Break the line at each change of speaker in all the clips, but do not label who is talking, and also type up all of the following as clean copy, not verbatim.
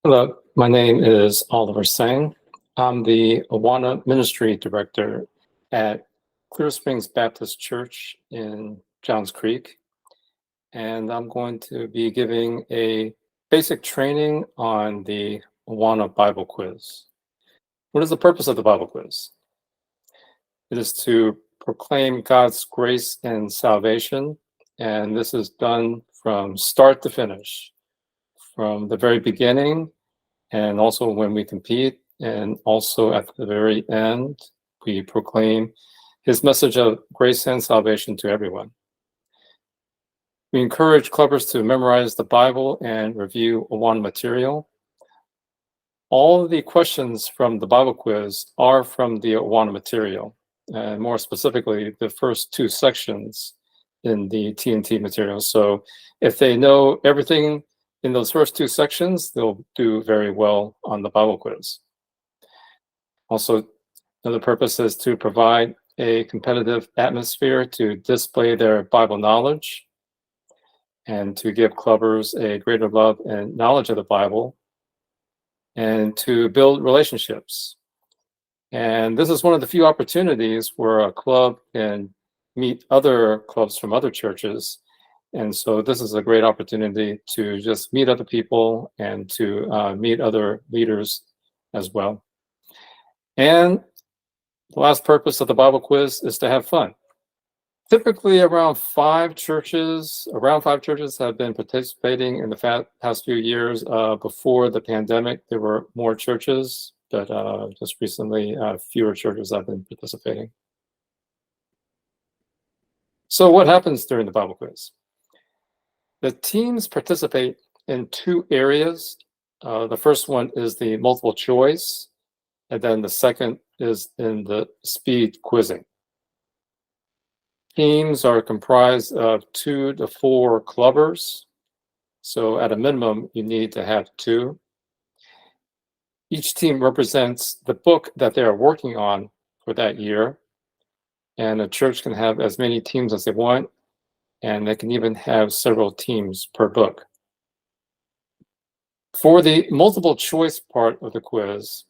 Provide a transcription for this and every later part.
Hello, my name is Oliver Sang. I'm the Awana Ministry Director at Clear Springs Baptist Church in Johns Creek, and I'm going to be giving a basic training on the Awana Bible Quiz. What is the purpose of the Bible Quiz? It is to proclaim God's grace and salvation, and this is done from start to finish, from the very beginning, and also when we compete, and also at the very end, we proclaim his message of grace and salvation to everyone. We encourage clubbers to memorize the Bible and review Awana material. All of the questions from the Bible quiz are from the Awana material, and more specifically, the first two sections in the TNT material. So if they know everything in those first two sections, they'll do very well on the Bible quiz. Also, another purpose is to provide a competitive atmosphere to display their Bible knowledge and to give clubbers a greater love and knowledge of the Bible and to build relationships. And this is one of the few opportunities where a club can meet other clubs from other churches. And so this is a great opportunity to just meet other people and to meet other leaders as well. And the last purpose of the Bible quiz is to have fun. Typically around five churches have been participating in the past few years. Before the pandemic, there were more churches, but just recently fewer churches have been participating. So what happens during the Bible quiz? The teams participate in two areas. The first one is the multiple choice, and then the second is in the speed quizzing. Teams are comprised of 2 to 4 clubbers. So at a minimum, you need to have 2. Each team represents the book that they are working on for that year. And a church can have as many teams as they want, and they can even have several teams per book. For the multiple choice part of the quiz,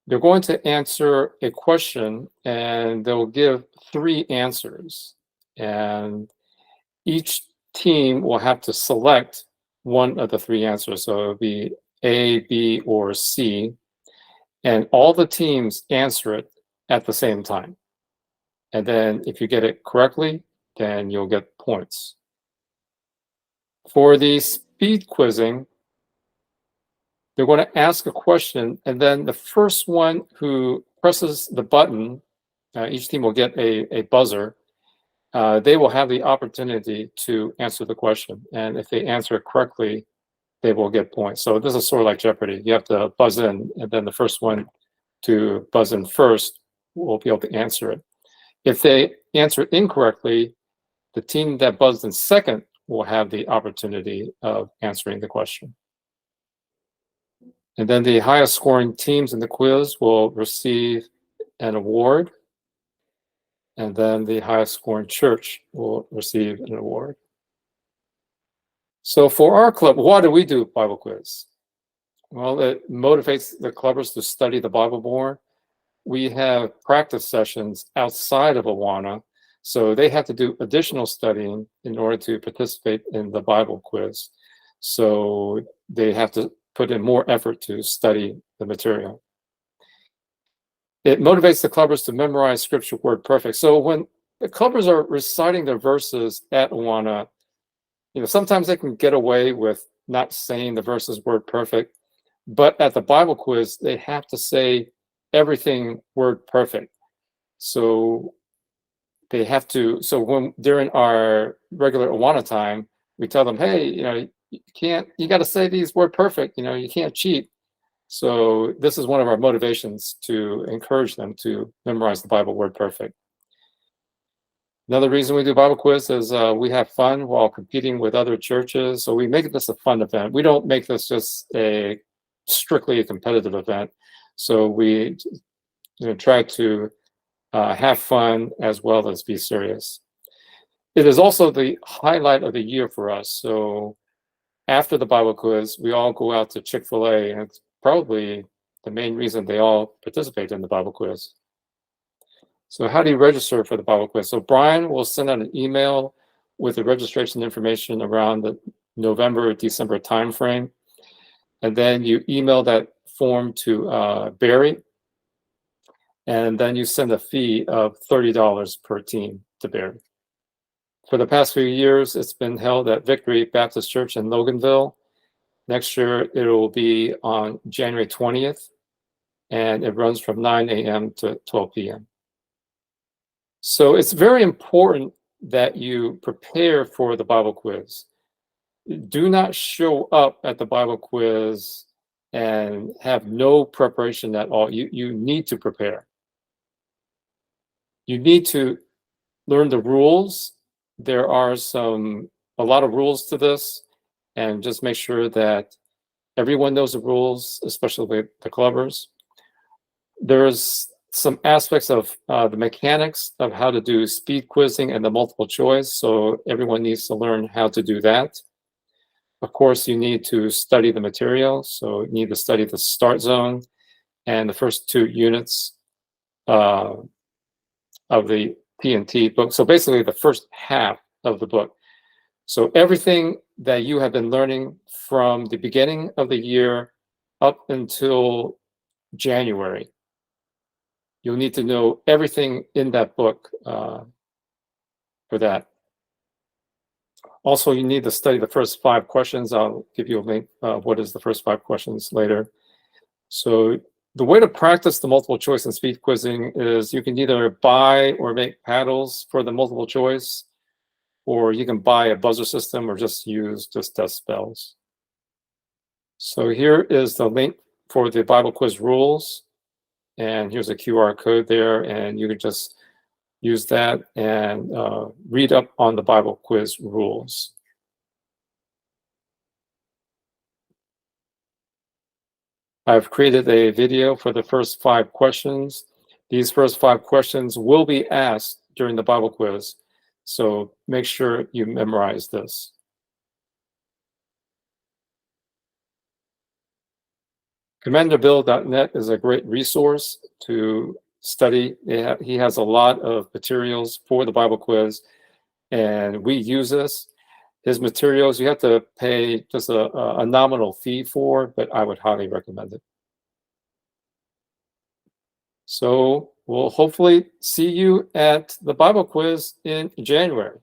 they're going to answer a question and they'll give 3 answers. And each team will have to select one of the 3 answers. So it'll be A, B, or C. And all the teams answer it at the same time. And then if you get it correctly, then you'll get points. For the speed quizzing, they're going to ask a question, and then the first one who presses the button, each team will get a buzzer. They will have the opportunity to answer the question, and if they answer it correctly, they will get points. So this is sort of like Jeopardy. You have to buzz in, and then the first one to buzz in first will be able to answer it. If they answer it incorrectly, the team that buzzed in second will have the opportunity of answering the question. And then the highest scoring teams in the quiz will receive an award. And then the highest scoring church will receive an award. So for our club, why do we do Bible quiz? Well, it motivates the clubbers to study the Bible more. We have practice sessions outside of Awana, so they have to do additional studying in order to participate in the Bible quiz. So they have to put in more effort to study the material. It motivates the clubbers to memorize scripture word perfect. So when the clubbers are reciting the verses at Awana, sometimes they can get away with not saying the verses word perfect, but at the Bible quiz, they have to say everything word perfect. So they have to, so when during our regular Awana time, we tell them, hey, you got to say these word perfect, you can't cheat. So this is one of our motivations to encourage them to memorize the Bible word perfect. Another reason we do Bible quiz is we have fun while competing with other churches. So we make this a fun event. We don't make this just strictly a competitive event. So we try to have fun as well as be serious. It is also the highlight of the year for us. So after the Bible quiz, we all go out to Chick-fil-A, and it's probably the main reason they all participate in the Bible quiz. So how do you register for the Bible quiz? So Brian will send out an email with the registration information around the November or December timeframe. And then you email that form to Barry. And then you send a fee of $30 per team to Barry. For the past few years, it's been held at Victory Baptist Church in Loganville. Next year, it will be on January 20th, and it runs from 9 a.m. to 12 p.m. So it's very important that you prepare for the Bible quiz. Do not show up at the Bible quiz and have no preparation at all. You need to prepare. You need to learn the rules. There are a lot of rules to this, and just make sure that everyone knows the rules, especially the clubbers. There's some aspects of the mechanics of how to do speed quizzing and the multiple choice, so everyone needs to learn how to do that. Of course, you need to study the material, so you need to study the start zone and the first 2 units of the P&T book. So basically the first half of the book. So everything that you have been learning from the beginning of the year up until January, you'll need to know everything in that book for that. Also, you need to study the first 5 questions. I'll give you a link of what is the first 5 questions later. So the way to practice the multiple choice and speed quizzing is you can either buy or make paddles for the multiple choice, or you can buy a buzzer system or just use test spells. So here is the link for the Bible quiz rules. And here's a QR code there, and you can just use that and read up on the Bible quiz rules. I've created a video for the first 5 questions. These first 5 questions will be asked during the Bible quiz, so make sure you memorize this. CommanderBill.net is a great resource to study. He has a lot of materials for the Bible quiz, and we use this. His materials, you have to pay just a nominal fee for, but I would highly recommend it. So we'll hopefully see you at the Bible quiz in January.